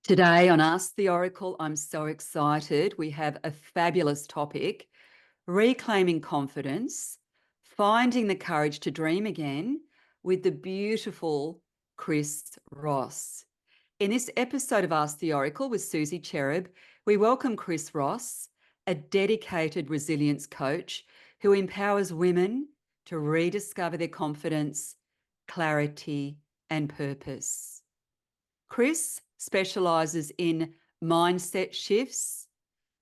Today on Ask the Oracle, I'm so excited. We have a fabulous topic: reclaiming confidence, finding the courage to dream again, with the beautiful Chris Ross. In this episode of Ask the Oracle with Suzy Cherub, we welcome Chris Ross, a dedicated resilience coach who empowers women to rediscover their confidence, clarity, and purpose. Chris specializes in mindset shifts,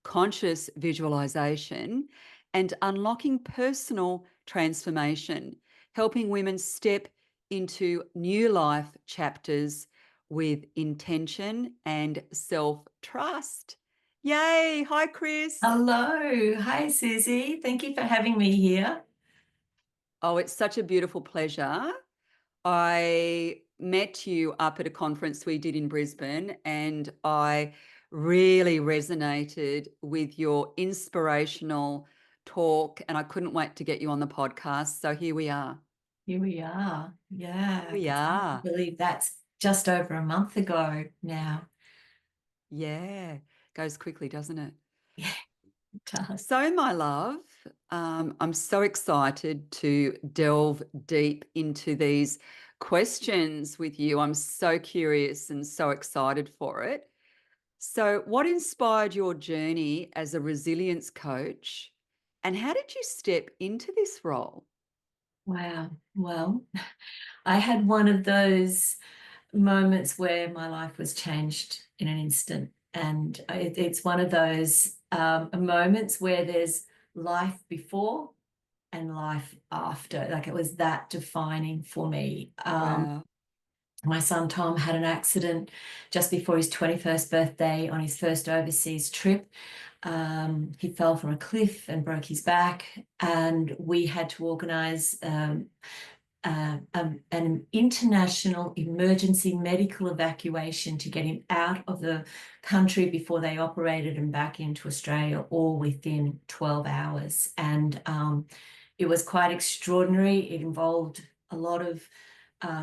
conscious visualization, and unlocking personal transformation, helping women step into new life chapters with intention and self-trust. Yay! Hi, Chris. Hello. Hi, Suzy. Thank you for having me here. Oh, it's such a beautiful pleasure. I met you up at a conference we did in Brisbane, and I really resonated with your inspirational talk, and I couldn't wait to get you on the podcast. So here we are. Here we are. Yeah, We it's hard to are. believe that's just over a month ago now. Yeah. Goes quickly, doesn't it? Yeah, it does. So, my love, I'm so excited to delve deep into these questions with you. I'm so curious and so excited for it. So, what inspired your journey as a resilience coach, and how did you step into this role? Wow. Well, I had one of those moments where my life was changed in an instant. And it's one of those moments where there's life before and life after. Like it was that defining for me. Wow. My son Tom had an accident just before his 21st birthday on his first overseas trip. He fell from a cliff and broke his back, and we had to organise an international emergency medical evacuation to get him out of the country before they operated him back into Australia, all within 12 hours. And it was quite extraordinary. It involved a lot of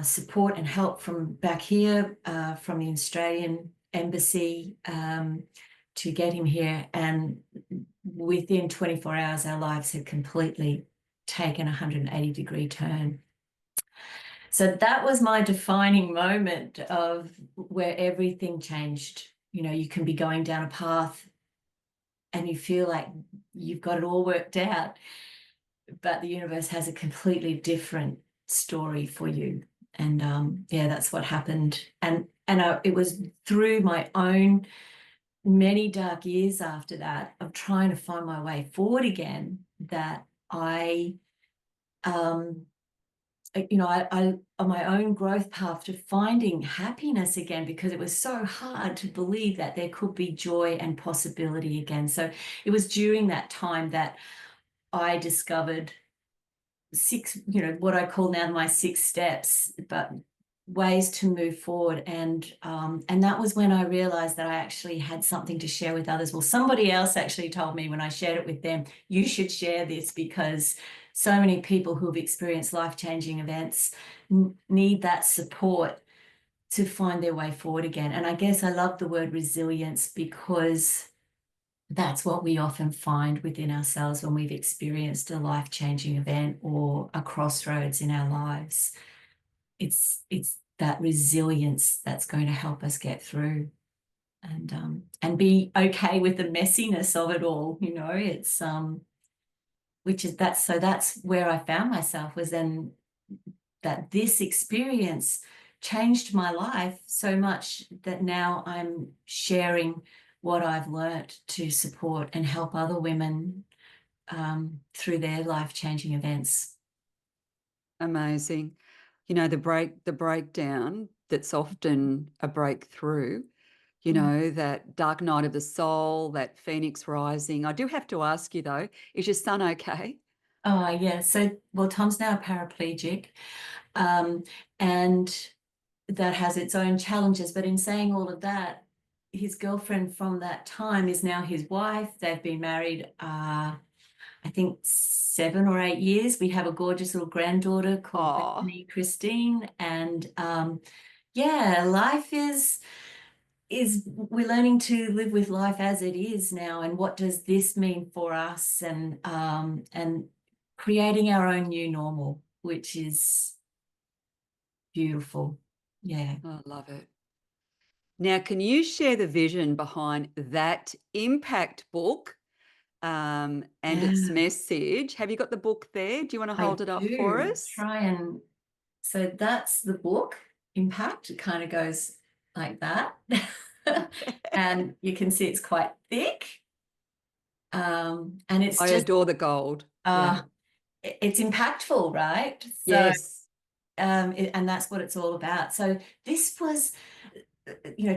support and help from back here, from the Australian Embassy, to get him here. And within 24 hours, our lives had completely taken a 180-degree turn. So that was my defining moment of where everything changed. You know, you can be going down a path and you feel like you've got it all worked out, but the universe has a completely different story for you. And yeah, that's what happened. And it was through my own many dark years after that of trying to find my way forward again that I I on my own growth path to finding happiness again, because it was so hard to believe that there could be joy and possibility again. So it was during that time that I discovered what I call now my 6 steps, but ways to move forward. And that was when I realized that I actually had something to share with others. Well, somebody else actually told me when I shared it with them, you should share this because so many people who have experienced life-changing events need that support to find their way forward again. And I guess I love the word resilience because that's what we often find within ourselves when we've experienced a life-changing event or a crossroads in our lives. It's that resilience that's going to help us get through and be okay with the messiness of it all. You know, it's which is that's where I found myself, was then that this experience changed my life so much that now I'm sharing what I've learnt to support and help other women through their life-changing events. Amazing. You know, the breakdown that's often a breakthrough, that dark night of the soul, that phoenix rising. I do have to ask you though, is your son okay? Oh, yeah. So, well, Tom's now a paraplegic, um, and that has its own challenges. But in saying all of that, his girlfriend from that time is now his wife. They've been married, I think 7 or 8 years. We have a gorgeous little granddaughter called Oh, Bethany Christine. And yeah, life is is we're learning to live with life as it is now, and what does this mean for us, and creating our own new normal, which is beautiful. Yeah. I love it. Now, can you share the vision behind that impact book, and its Yeah, message? Have you got the book there? Do you want to I hold it up for do us? try and so that's the book, Impact. It kind of goes like that. And you can see it's quite thick. And it's I just adore the gold. Yeah. uh it's impactful, right? So Yes. and that's what it's all about. So this was,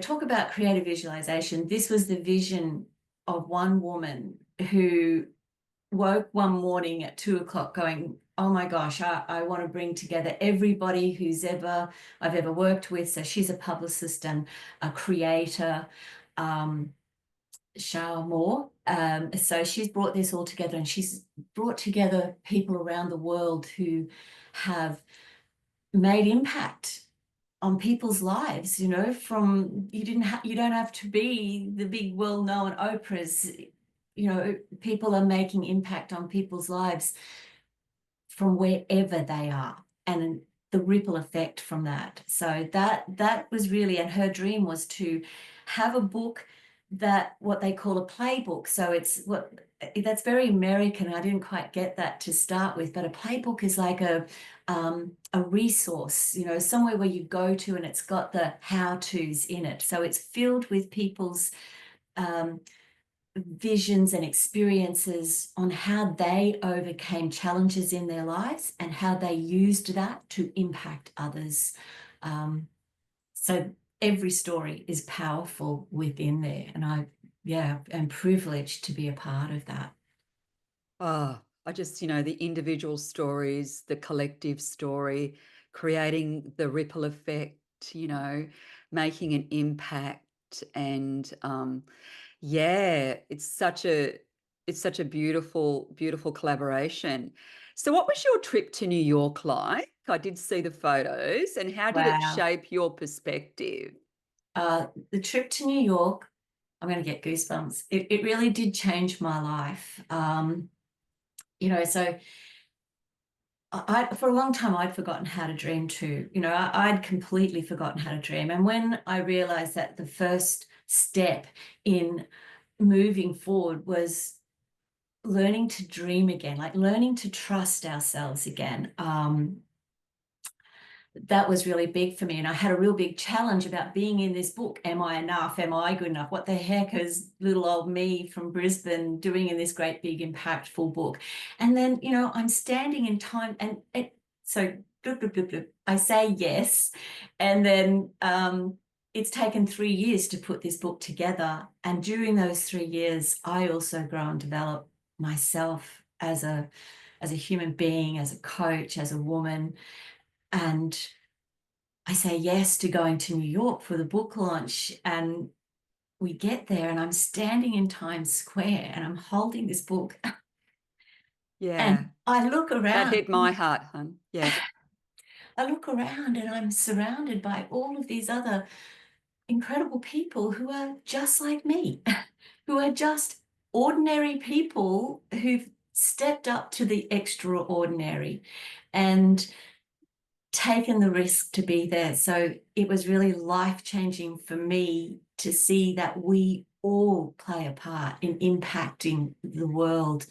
talk about creative visualization. This was the vision of one woman who woke one morning at 2 o'clock going, oh my gosh, I want to bring together everybody I've ever worked with. So she's a publicist and a creator, Charles Moore. So she's brought this all together, and she's brought together people around the world who have made impact on people's lives. From you don't have to be the big well-known Oprahs. People are making impact on people's lives from wherever they are, and the ripple effect from that. So that was really, and her dream was to have a book, that what they call a playbook. So it's what that's very American. I didn't quite get that to start with, but a playbook is like a resource, somewhere where you go to, and it's got the how-tos in it. So it's filled with people's um, visions and experiences on how they overcame challenges in their lives and how they used that to impact others. So every story is powerful within there. And am privileged to be a part of that. Oh, I just, the individual stories, the collective story, creating the ripple effect, making an impact. And yeah, it's such a beautiful, beautiful collaboration. So what was your trip to New York like? I did see the photos, and how did it Wow. shape your perspective? The trip to New York, I'm going to get goosebumps. It really did change my life. So for a long time, I'd forgotten how to dream too. I'd completely forgotten how to dream. And when I realized that the first step in moving forward was learning to dream again, like learning to trust ourselves again, that was really big for me. And I had a real big challenge about being in this book. Am I enough? Am I good enough? What the heck is little old me from Brisbane doing in this great, big, impactful book? And then, I'm standing in time, and so bloop, bloop, bloop, bloop, I say yes. And then it's taken 3 years to put this book together. And during those 3 years, I also grow and develop myself as a human being, as a coach, as a woman. And I say yes to going to New York for the book launch. And we get there, and I'm standing in Times Square, and I'm holding this book. Yeah, And I look that around. hit my heart, hun. Yeah. I look around, and I'm surrounded by all of these other incredible people who are just like me, who are just ordinary people who've stepped up to the extraordinary and taken the risk to be there. So it was really life-changing for me to see that we all play a part in impacting the world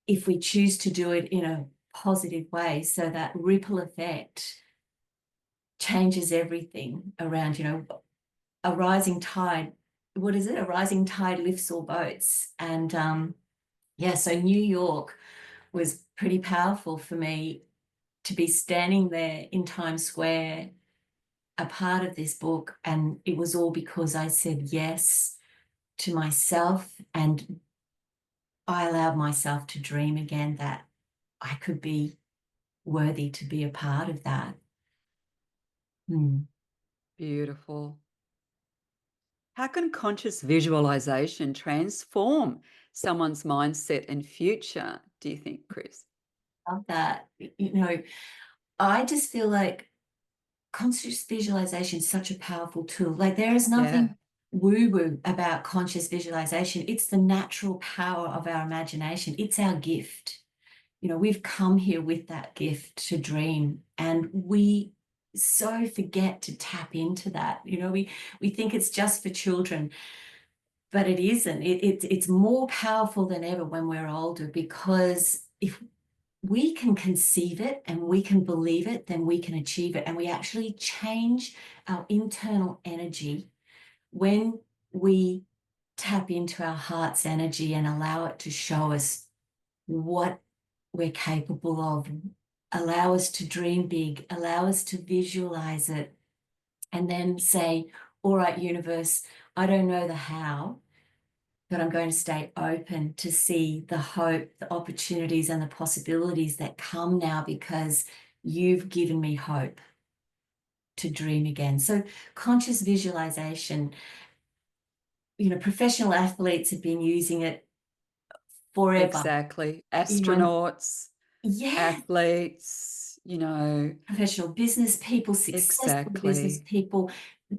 if we choose to do it in a positive way. So that ripple effect changes everything around, a rising tide. What is it? A rising tide lifts all boats. And so New York was pretty powerful for me, to be standing there in Times Square, a part of this book. And it was all because I said yes to myself, and I allowed myself to dream again, that I could be worthy to be a part of that. Mm. Beautiful. How can conscious visualization transform someone's mindset and future, do you think, Chris? Love that. I just feel like conscious visualization is such a powerful tool. Like there is Yeah, nothing woo-woo about conscious visualization. It's the natural power of our imagination. It's our gift. You know, we've come here with that gift to dream, and we so forget to tap into that. You know, we think it's just for children, but it isn't. It's more powerful than ever when we're older, because if we can conceive it and we can believe it, then we can achieve it. And we actually change our internal energy when we tap into our heart's energy and allow it to show us what we're capable of, allow us to dream big, allow us to visualize it, and then say, all right, universe, I don't know the how, but I'm going to stay open to see the hope, the opportunities, and the possibilities that come now because you've given me hope to dream again. So, conscious visualization, you know, professional athletes have been using it forever. exactly. You know, Astronauts, yeah, athletes, professional business people, successful business exactly. people,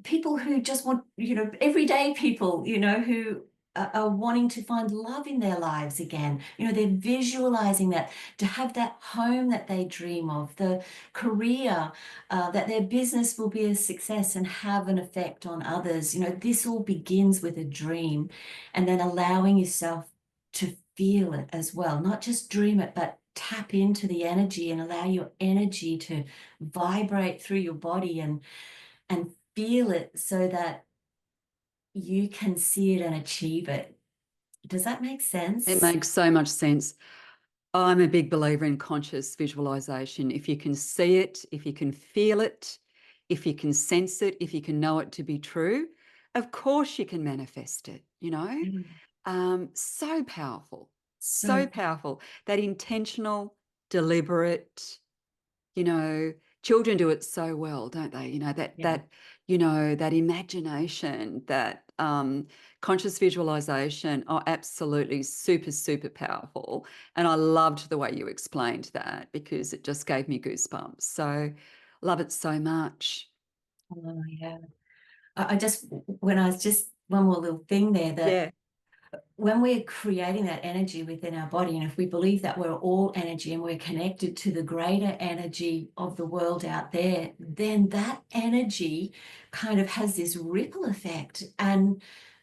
people who just want, you know, everyday people, you know, who are wanting to find love in their lives again. You know, they're visualizing that, to have that home that they dream of, the career, that their business will be a success and have an effect on others. You know, this all begins with a dream, and then allowing yourself to feel it as well, not just dream it, but tap into the energy and allow your energy to vibrate through your body and feel it so that you can see it and achieve it. Does that make It sense? makes so much sense. I'm a big believer in conscious visualization. If you can see it, if you can feel it, if you can sense it, if you can know it to be true, of course you can manifest it. Mm. So powerful, So so powerful. That intentional, deliberate, you know, children do it so well, don't they? yeah. That imagination, that conscious visualization are absolutely super, super powerful. And I loved the way you explained that because it just gave me goosebumps. So love it so much. Oh, yeah. I just, when I was just one more little thing there, that Yeah. when we're creating that energy within our body, and if we believe that we're all energy and we're connected to the greater energy of the world out there, then that energy kind of has this ripple effect and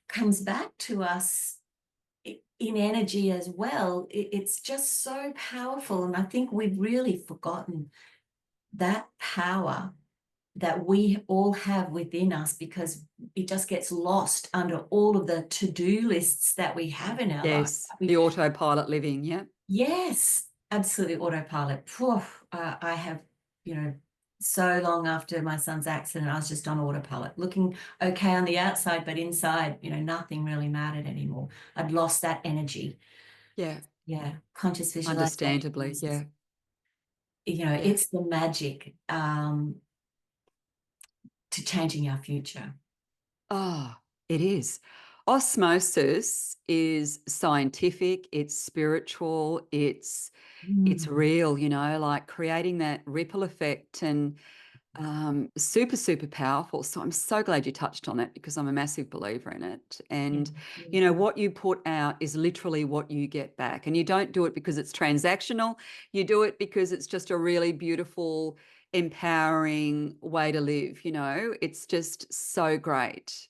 comes back to us in energy as well. It's just so powerful. And I think we've really forgotten that power that we all have within us, because it just gets lost under all of the to-do lists that we have in our life. Yes. The autopilot living. Yeah. Yes, absolutely, autopilot. Phew, I have, you know, so long after my son's accident, I was just on autopilot, looking okay on the outside, but inside, you know, nothing really mattered anymore. I'd lost that energy. Yeah. Yeah, conscious visualization Understandably. is, Yeah. you know, Yeah. it's the magic to changing our future. Ah, it is. Osmosis is scientific, it's spiritual, it's Mm. real, like creating that ripple effect and super, super powerful. So I'm so glad you touched on it because I'm a massive believer in it. Yeah, And, me too. what you put out is literally what you get back. And you don't do it because it's transactional. You do it because it's just a really beautiful, empowering way to live. It's just so great. So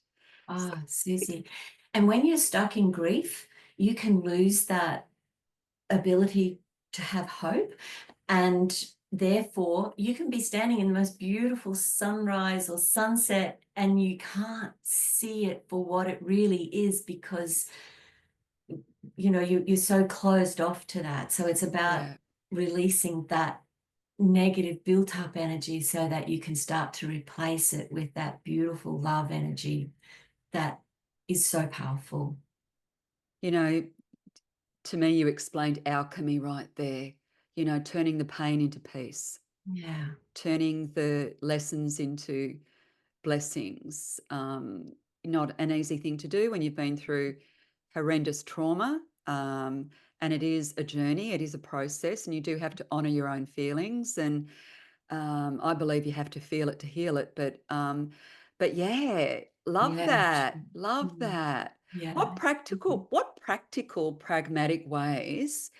Ah, great. Susie. And when you're stuck in grief, you can lose that ability to have hope. And therefore, you can be standing in the most beautiful sunrise or sunset and you can't see it for what it really is, because, you know, you're so closed off to that. So it's about Yeah. releasing that negative built up energy so that you can start to replace it with that beautiful love energy that is so powerful. You know, to me, you explained alchemy right there, turning the pain into peace, Yeah. turning the lessons into blessings. Not an easy thing to do when you've been through horrendous trauma. And it is a journey, it is a process, and you do have to honor your own feelings. And I believe you have to feel it to heal it, but yeah, love Yeah. that, love Mm. that. Yeah. What practical, pragmatic ways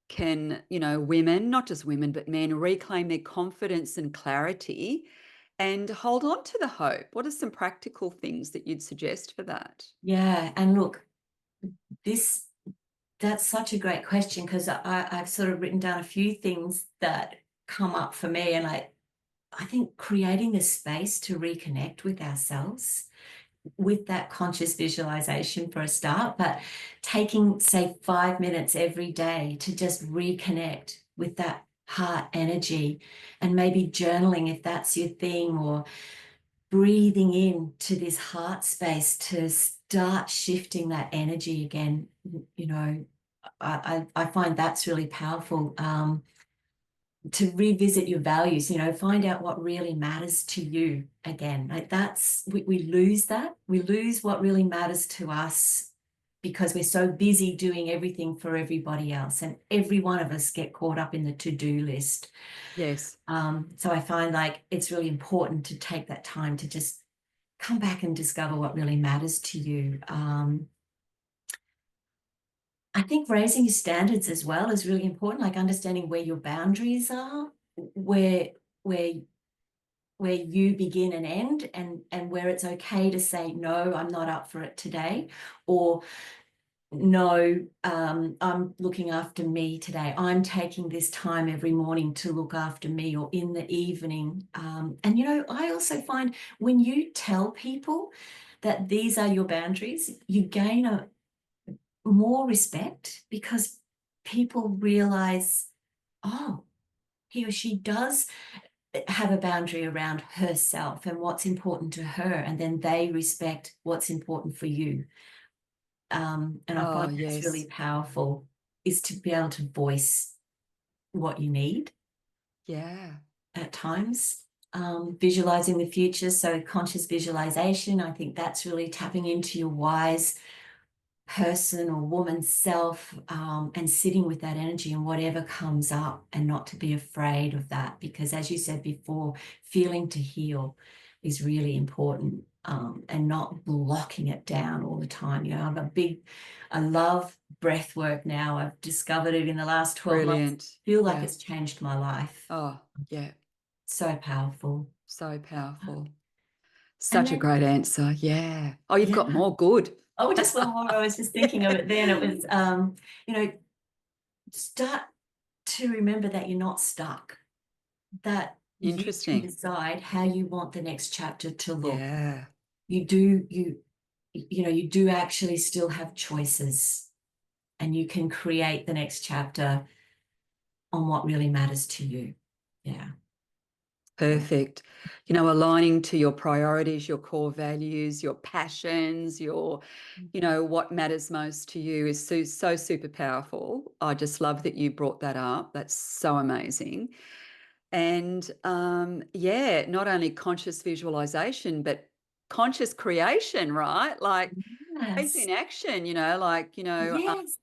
can, women, not just women, but men reclaim their confidence and clarity and hold on to the hope? What are some practical things that you'd suggest for that? Yeah. And look, this that's such a great question, because I've sort of written down a few things that come up for me. And I think creating the space to reconnect with ourselves with that conscious visualization for a start, but taking, say, 5 minutes every day to just reconnect with that heart energy, and maybe journaling if that's your thing, or breathing in to this heart space to start shifting that energy again. You know, I find that's really powerful. To revisit your values, find out what really matters to you again. Like we lose that. We lose what really matters to us because we're so busy doing everything for everybody else. And every one of us get caught up in the to-do list. Yes. So I find like it's really important to take that time to just come back and discover what really matters to you. I think raising your standards as well is really important, like understanding where your boundaries are, where where where you begin and end, and where it's okay to say no, I'm not up for it today, or no, I'm looking after me today. I'm taking this time every morning to look after me, or in the evening. And I also find when you tell people that these are your boundaries, you gain a more respect, because people realize, oh, he or she does have a boundary around herself and what's important to her, and then they respect what's important for you. And I Oh, find that's really yes. powerful, is to be able to voice what you need Yeah. at times. Visualizing the future, so conscious visualization, I think that's really tapping into your wise person or woman self, and sitting with that energy and whatever comes up, and not to be afraid of that, because as you said before, feeling to heal is really important, and not blocking it down all the time. I love breath work now. I've discovered it in the last 12 months. Brilliant. Feel like Yeah. it's changed my life. Oh, yeah. So powerful. So powerful. And Such a then, great answer. Yeah. Oh, you've got yeah. more. Good. Oh, just one more. I was just thinking of it then. It was, you know, start to remember that you're not stuck, that you can Interesting. decide how you want the next chapter to look. Yeah. You do actually still have choices, and you can create the next chapter on what really matters to you. Yeah. Yeah. Perfect. Aligning to your priorities, your core values, your passions, what matters most to you is so super powerful. I just love that you brought that up. That's so amazing. And yeah, not only conscious visualization, but conscious creation, right? Like faith Yes. in action, Yes.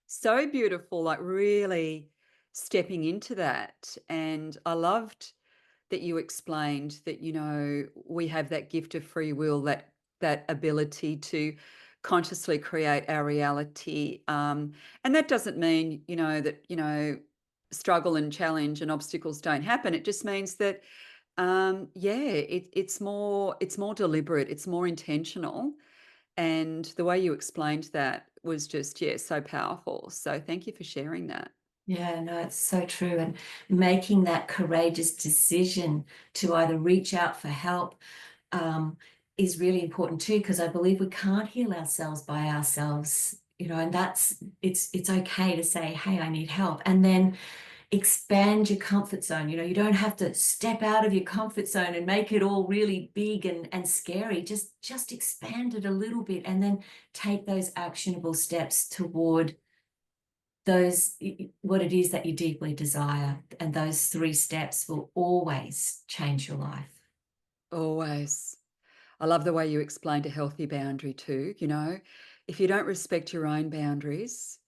so beautiful, like really stepping into that. And I loved that you explained that, we have that gift of free will, that ability to consciously create our reality. And that doesn't mean, that, struggle and challenge and obstacles don't happen. It just means that yeah, it's more deliberate, it's more intentional. And the way you explained that was just, yeah, so powerful. So thank you for sharing that. Yeah, no, it's so true. And making that courageous decision to either reach out for help, um, is really important too, because I believe we can't heal ourselves by ourselves, and it's okay to say, hey, I need help. And then expand your comfort zone. You don't have to step out of your comfort zone and make it all really big and scary. Just expand it a little bit, and then take those actionable steps toward those, what it is that you deeply desire. And those 3 steps will always change your life. Always. I love the way you explained a healthy boundary too. If you don't respect your own boundaries,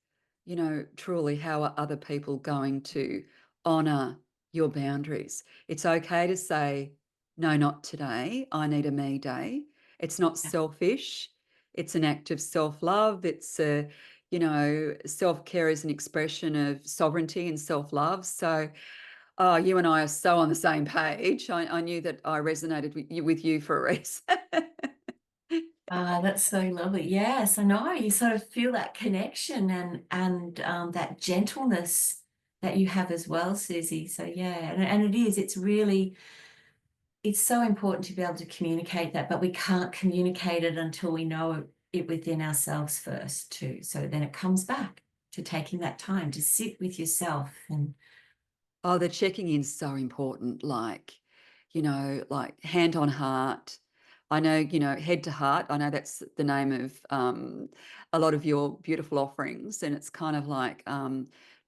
truly, how are other people going to honor your boundaries. It's okay to say, no, not today. I need a me day. It's not Yeah. selfish. It's an act of self-love. It's self-care is an expression of sovereignty and self-love. So, oh, you and I are so on the same page. I knew that I resonated with you for a reason. Ah, that's so lovely. Yes, I know. You sort of feel that connection and that gentleness that you have as well, Susie. So yeah, and it is, it's so important to be able to communicate that, but we can't communicate it until we know it within ourselves first too. So then it comes back to taking that time to sit with yourself and Oh, the checking in's so important, like hand on heart. I know, head to heart. I know that's the name of a lot of your beautiful offerings. And it's kind of like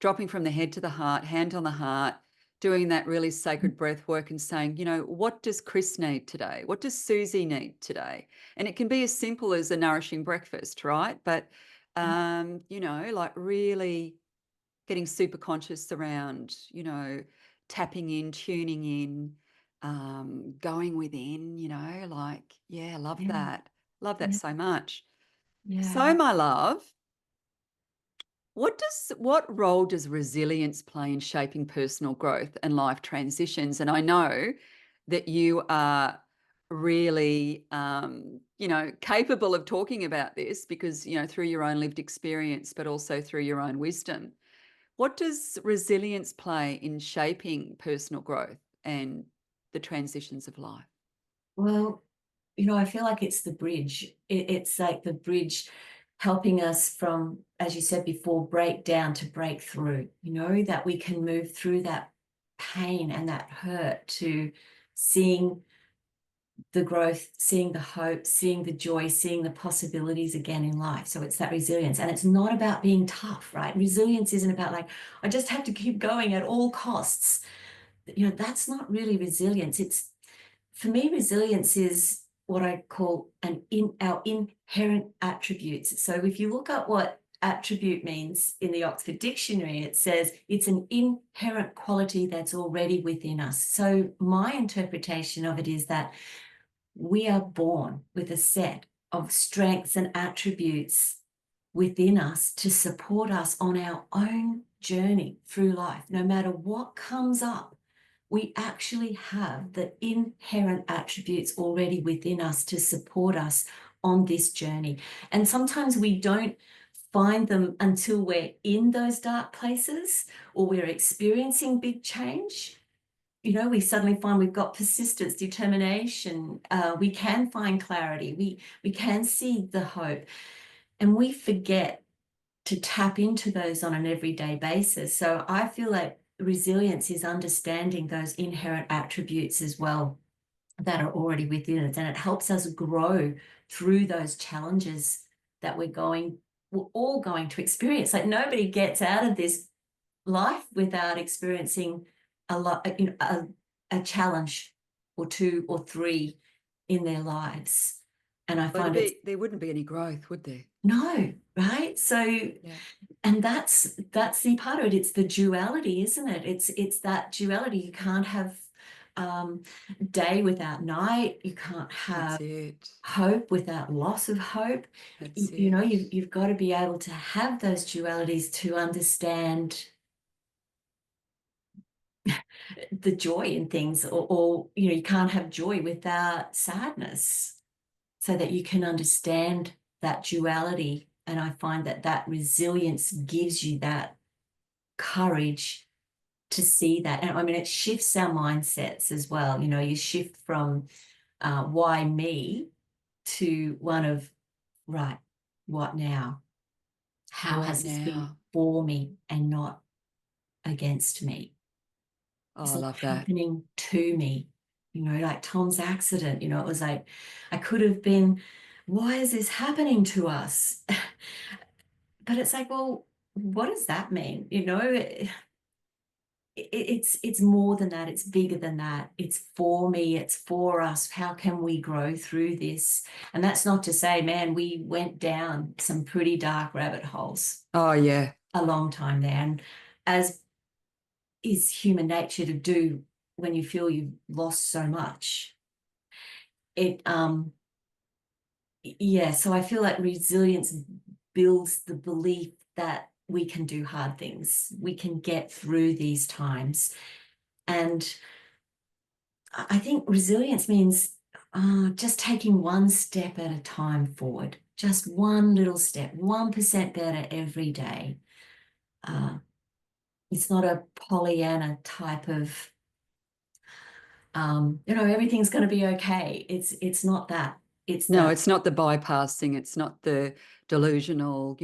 dropping from the head to the heart, hand on the heart, doing that really sacred breath work and saying, what does Chris need today? What does Susie need today? And it can be as simple as a nourishing breakfast, right? But, like really getting super conscious around, tapping in, tuning in, going within, yeah, love yeah, that. Love that yeah, so much. So, yeah. my love, what role does resilience play in shaping personal growth and life transitions? And I know that you are really, capable of talking about this because, through your own lived experience, but also through your own wisdom. What does resilience play in shaping personal growth and the transitions of life? Well, I feel like it's the bridge. It's like the bridge helping us from, as you said before, break down to break through, that we can move through that pain and that hurt to seeing the growth, seeing the hope, seeing the joy, seeing the possibilities again in life. So it's that resilience. And it's not about being tough, right? Resilience isn't about like, I just have to keep going at all costs. That's not really resilience. It's, for me, resilience is what I call our inherent attributes. So if you look up what attribute means in the Oxford Dictionary, it says it's an inherent quality that's already within us. So my interpretation of it is that we are born with a set of strengths and attributes within us to support us on our own journey through life. No matter what comes up, we actually have the inherent attributes already within us to support us on this journey. And sometimes we don't find them until we're in those dark places or we're experiencing big change. We suddenly find we've got persistence, determination. We can find clarity. We can see the hope, and we forget to tap into those on an everyday basis. So I feel like resilience is understanding those inherent attributes as well that are already within us, and it helps us grow through those challenges that we're all going to experience. Like nobody gets out of this life without experiencing a lot, a challenge or two or three in their lives. And I But find it's there wouldn't be any growth, would there? no, right? So, Yeah, and that's the part of it. It's the duality, isn't it? It's that duality. You can't have day without night. You can't that's have it. hope without loss of hope. That's You've got to be able to have those dualities to understand the joy in things, or you can't have joy without sadness, so that you can understand that duality. And I find that that resilience gives you that courage to see that. And I mean, it shifts our mindsets as well. You shift from why me to one of, right, what now? How What has this been now? for me and not against me? Oh, Is I it love that. happening to me? Like Tom's accident, it was like, I could have been, why is this happening to us? But it's like, well, what does that mean? It's more than that. It's bigger than that. It's for me. It's for us. How can we grow through this? And that's not to say, man, we went down some pretty dark rabbit holes Oh, yeah. a long time there. And as is human nature to do when you feel you've lost so much. It yeah, so I feel like resilience builds the belief that we can do hard things, we can get through these times. And I think resilience means just taking one step at a time forward, just one little step, 1% better every day. It's not a Pollyanna type of, everything's going to be okay. It's not that. It's No, that. it's not the bypassing, it's not the delusional,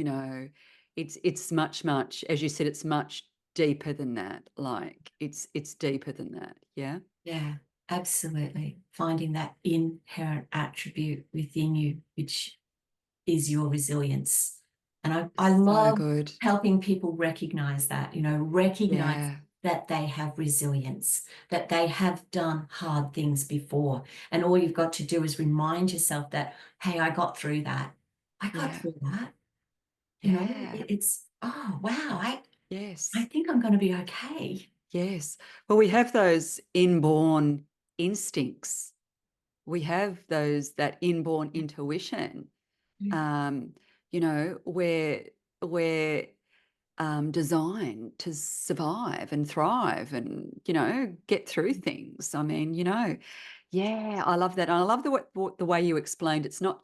it's much, much, as you said, it's much deeper than that. Like it's deeper than that. Yeah. Yeah, absolutely. Finding that inherent attribute within you, which is your resilience. And I So love good. helping people recognize that, recognize Yeah. that they have resilience, that they have done hard things before. And all you've got to do is remind yourself that, hey, I got through that. I got Yeah. through that. Yeah. It's, oh, wow, I Yes. think I'm going to be okay. Yes. Well, we have those inborn instincts. We have that inborn intuition. Mm. Um, we're designed to survive and thrive and, get through things. I mean, yeah, I love that. And I love the way you explained it's not,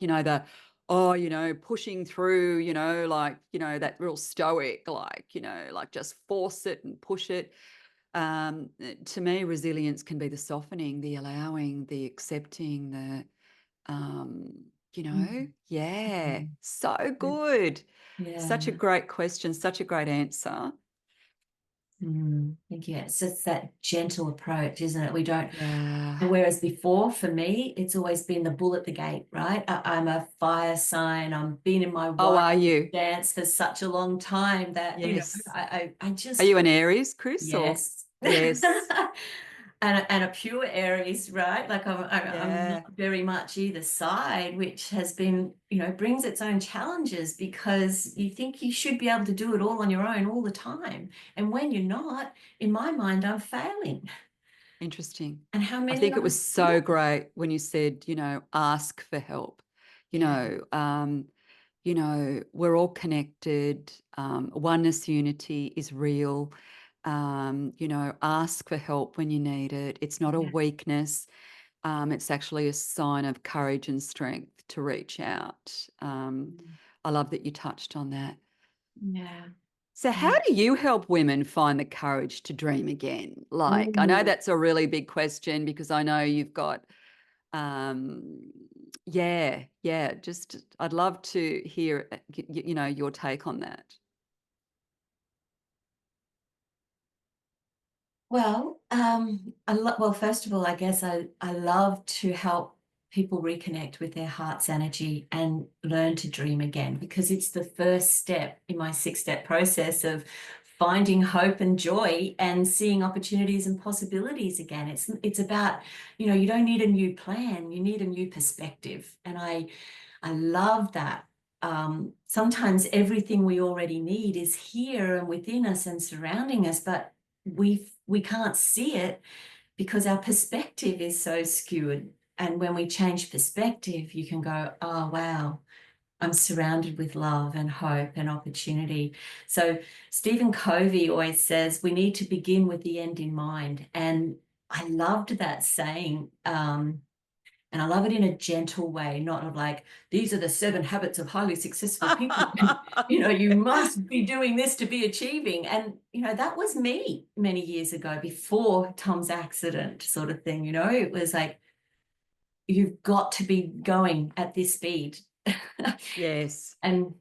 pushing through, that real stoic, like just force it and push it. To me, resilience can be the softening, the allowing, the accepting, um, Mm. yeah, Mm. so good. Such a Yeah. great question, such a great answer. Thank you. It's just that gentle approach, isn't it? We don't, Yeah. whereas before for me, it's always been the bull at the gate, right? I'm a fire sign. I've been in my Oh, wild are you? dance for such a long time that, Yes. I Are just, you an Aries, Chris, or? yes. Yes. And a pure Aries, right? Like I'm not Yeah. very much either side, which has been, brings its own challenges because you think you should be able to do it all on your own all the time. And when you're not, in my mind, I'm failing. Interesting. And how I many think of it was us do so that? great when you said, ask for help. You Yeah. know, um, we're all connected. Oneness, unity is real. Ask for help when you need it. It's not a Yeah. weakness. It's actually a sign of courage and strength to reach out. I love that you touched on that. Yeah. So, how Yeah. do you help women find the courage to dream again? Like, I know Ooh. that's a really big question because I know you've got, yeah. Just, I'd love to hear, your take on that. Well, well, first of all, I guess I love to help people reconnect with their heart's energy and learn to dream again because it's the first step in my 6-step process of finding hope and joy and seeing opportunities and possibilities again. It's about, you don't need a new plan, you need a new perspective. And I love that. Sometimes everything we already need is here and within us and surrounding us, but we can't see it because our perspective is so skewed. And when we change perspective, you can go, oh, wow, I'm surrounded with love and hope and opportunity. So Stephen Covey always says we need to begin with the end in mind. And I loved that saying. And I love it in a gentle way, not of like, these are the 7 habits of highly successful people. And, you must be doing this to be achieving. And, that was me many years ago before Tom's accident sort of thing. It was like, you've got to be going at this speed. Yes. And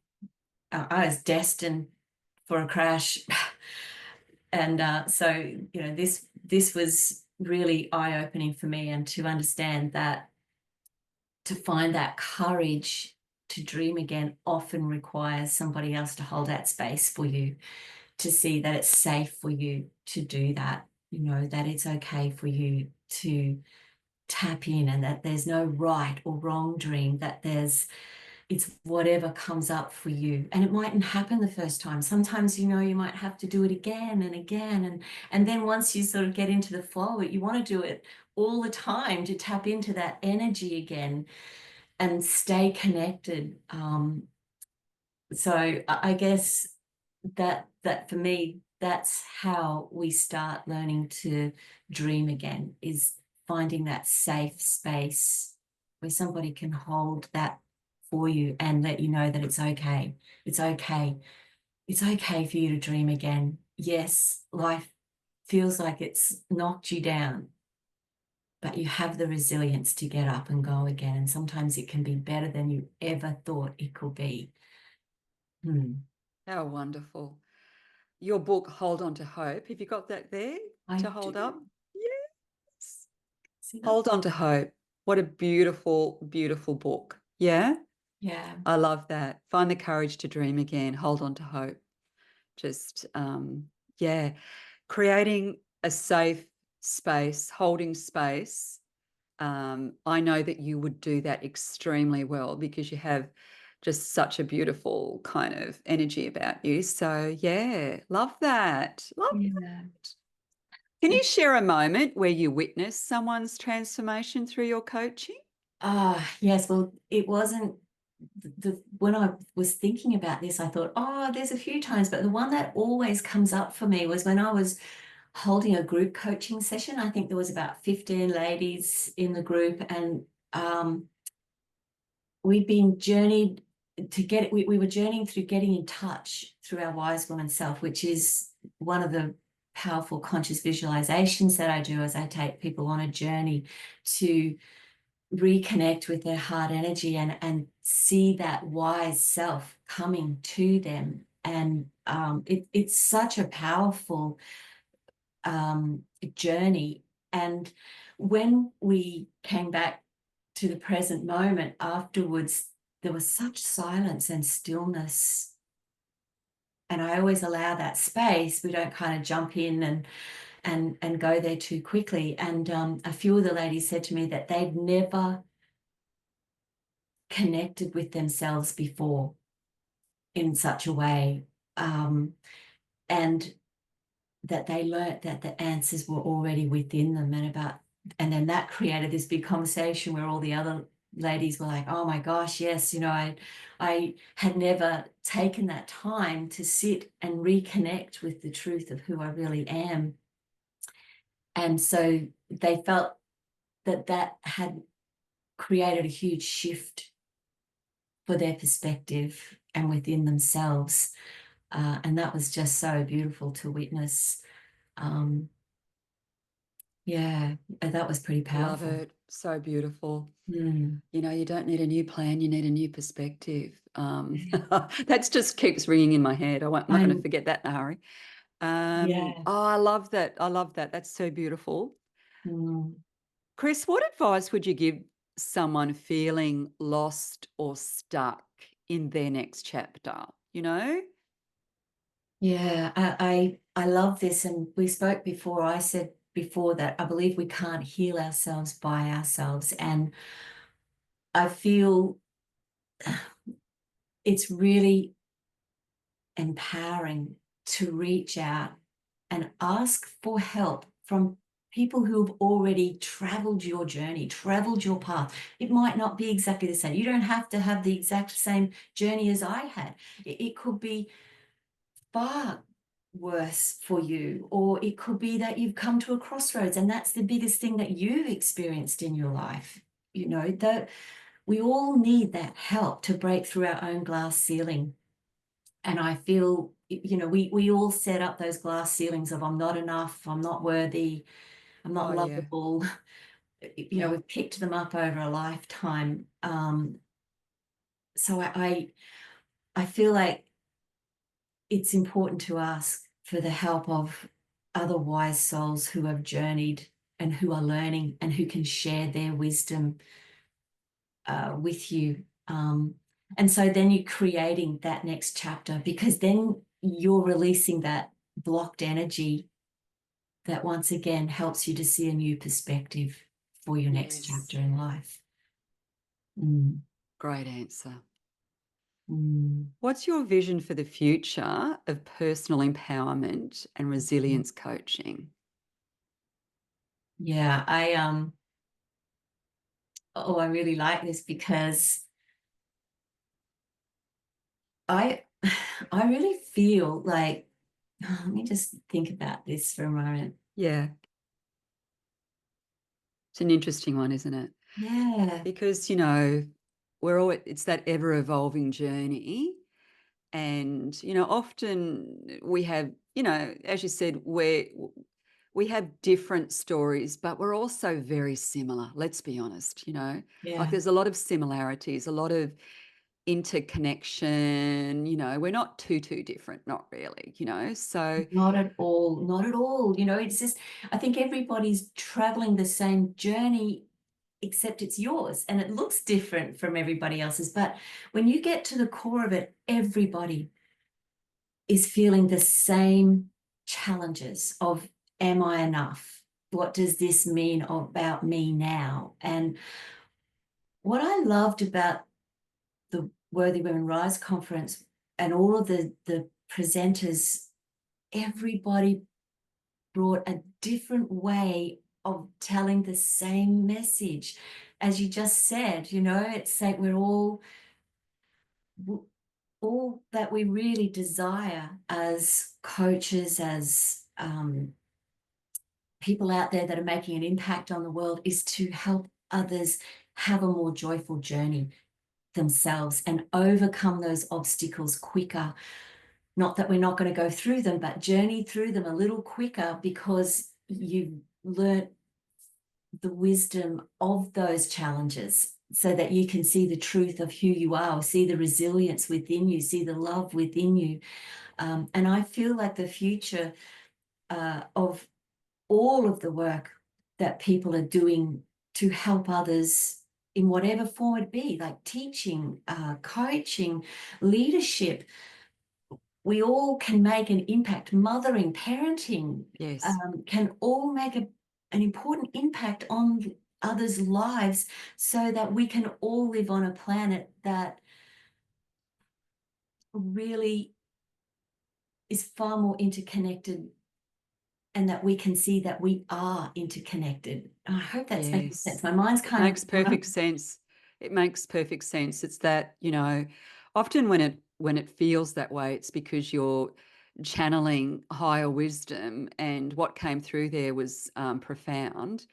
I was destined for a crash. And so, this was really eye-opening for me and to understand that to find that courage to dream again often requires somebody else to hold that space for you, to see that it's safe for you to do that, that it's okay for you to tap in and that there's no right or wrong dream, that it's whatever comes up for you. And it mightn't happen the first time. Sometimes, you know, you might have to do it again and again. And then once you sort of get into the flow of it, you want to do it all the time to tap into that energy again and stay connected. So I guess that for me, that's how we start learning to dream again, is finding that safe space where somebody can hold that for you and let you know that it's okay. It's okay. It's okay for you to dream again. Yes, life feels like it's knocked you down, but you have the resilience to get up and go again. And sometimes it can be better than you ever thought it could be. How wonderful. Your book, Hold On to Hope. Have you got that there I to hold up? do. Yes. See that? Hold On to Hope. What a beautiful, beautiful book. Yeah, Yeah. I love that. Find the courage to dream again. Hold on to hope. Just, yeah, creating a safe space, holding space. I know that you would do that extremely well because you have just such a beautiful kind of energy about you. So, yeah, love that. Love Yeah. that. Can you share a moment where you witnessed someone's transformation through your coaching? Yes. Well, it wasn't when I was thinking about this, I thought, oh, there's a few times, but the one that always comes up for me was when I was holding a group coaching session. I think there was about 15 ladies in the group, and we'd been journeyed to get we were journeying through getting in touch through our wise woman self, which is one of the powerful conscious visualizations that I do as I take people on a journey to reconnect with their heart energy and see that wise self coming to them. And it's such a powerful journey. And when we came back to the present moment afterwards, there was such silence and stillness. And I always allow that space. We don't kind of jump in and go there too quickly. And a few of the ladies said to me that they'd never connected with themselves before in such a way, and that they learnt that the answers were already within them. And then that created this big conversation where all the other ladies were like, oh my gosh, yes, you know, I had never taken that time to sit and reconnect with the truth of who I really am. And so they felt that that had created a huge shift for their perspective and within themselves. And that was just so beautiful to witness. Um, yeah, that was pretty Love powerful. it. So beautiful. Mm. You know, you don't need a new plan, you need a new perspective. That just keeps ringing in my head. I'm not going to I'm, forget that in a hurry. yeah. Oh, I love that. I love that. That's so beautiful. Mm. Chris, what advice would you give someone feeling lost or stuck in their next chapter? You know? Yeah, I love this. And we spoke before. I said before that I believe we can't heal ourselves by ourselves. And I feel it's really empowering to reach out and ask for help from people who have already traveled your journey, traveled your path. It might not be exactly the same. You don't have to have the exact same journey as I had. It could be far worse for you, or it could be that you've come to a crossroads and that's the biggest thing that you've experienced in your life. You know, that we all need that help to break through our own glass ceiling. And I feel, you know, we all set up those glass ceilings of I'm not enough, I'm not worthy, I'm Oh, not yeah. lovable. You know, Yeah. we've picked them up over a lifetime. So I feel like it's important to ask for the help of other wise souls who have journeyed and who are learning and who can share their wisdom with you. And so then you're creating that next chapter, because then you're releasing that blocked energy that once again helps you to see a new perspective for your next Yes. chapter in life. Mm. Great answer. What's your vision for the future of personal empowerment and resilience coaching? Yeah, I really like this because I I really feel like let me just think about this for a moment. Yeah, it's an interesting one, isn't it? Yeah, Because, it's that ever evolving journey. And, often we have, as you said, we have different stories, but we're also very similar. Let's be honest, like yeah. there's a lot of similarities, a lot of interconnection, we're not too different, not really, so Not at all, not at all. It's just I think everybody's traveling the same journey except it's yours and it looks different from everybody else's. But when you get to the core of it, everybody is feeling the same challenges of, am I enough? What does this mean about me now? And what I loved about the Worthy Women Rise conference and all of the presenters, everybody brought a different way of telling the same message. As you just said, it's like we're all that we really desire as coaches, as people out there that are making an impact on the world, is to help others have a more joyful journey themselves and overcome those obstacles quicker. Not that we're not going to go through them, but journey through them a little quicker because you've learnt the wisdom of those challenges so that you can see the truth of who you are, see the resilience within you, see the love within you. And I feel like the future of all of the work that people are doing to help others in whatever form it be, like teaching, coaching, leadership, we all can make an impact. Mothering, parenting, yes, can all make an important impact on others' lives so that we can all live on a planet that really is far more interconnected and that we can see that we are interconnected. I hope that's making sense. yes. My mind's It kind makes of perfect sense. It makes perfect sense. It's that, often when it feels that way, it's because you're channeling higher wisdom, and what came through there was profound.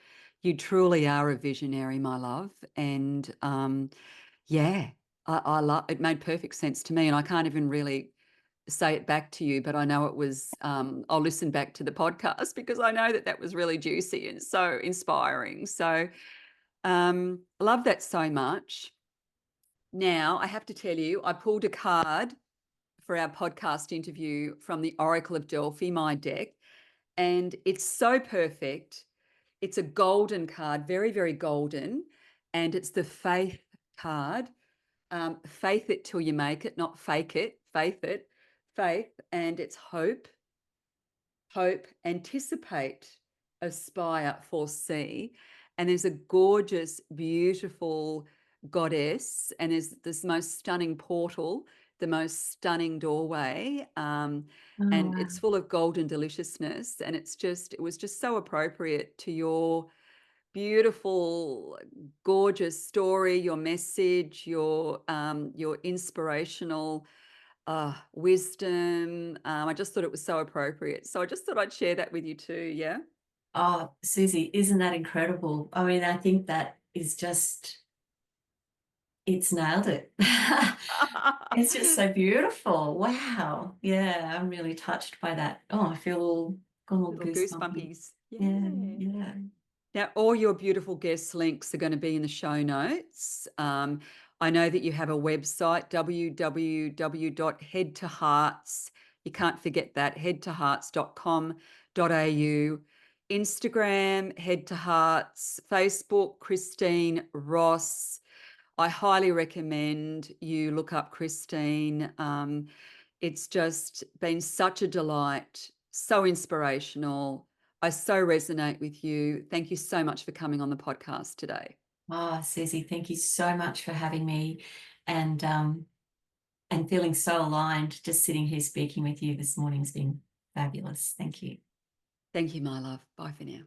You truly are a visionary, my love. And yeah, I love it. Made perfect sense to me, and I can't even really say it back to you, but I know it was, I'll listen back to the podcast because I know that that was really juicy and so inspiring. So, love that so much. Now, I have to tell you, I pulled a card for our podcast interview from the Oracle of Delphi, my deck, and it's so perfect. It's a golden card, very, very golden, and it's the faith card. Faith it till you make it, not fake it, faith it, faith, and it's hope, anticipate, aspire, foresee. And there's a gorgeous, beautiful goddess, and there's this most stunning portal, the most stunning doorway. oh, And wow. it's full of golden deliciousness. And it was just so appropriate to your beautiful, gorgeous story, your message, your inspirational wisdom. I just thought it was so appropriate. So I just thought I'd share that with you too. Yeah. Oh, Susie, isn't that incredible? I mean, I think that is just, it's nailed it. It's just so beautiful. Wow. Yeah, I'm really touched by that. Oh, I feel got all Little goosebumpy. goosebumpies. Yeah, Yeah. yeah. Now, all your beautiful guest links are going to be in the show notes. I know that you have a website, www.headtohearts. You can't forget that, headtohearts.com.au. Instagram, Head to Hearts. Facebook, Christine Ross. I highly recommend you look up Christine. It's just been such a delight, so inspirational. I so resonate with you. Thank you so much for coming on the podcast today. Oh, Susie, thank you so much for having me. And and feeling so aligned. Just sitting here speaking with you this morning has been fabulous. Thank you. Thank you, my love. Bye for now.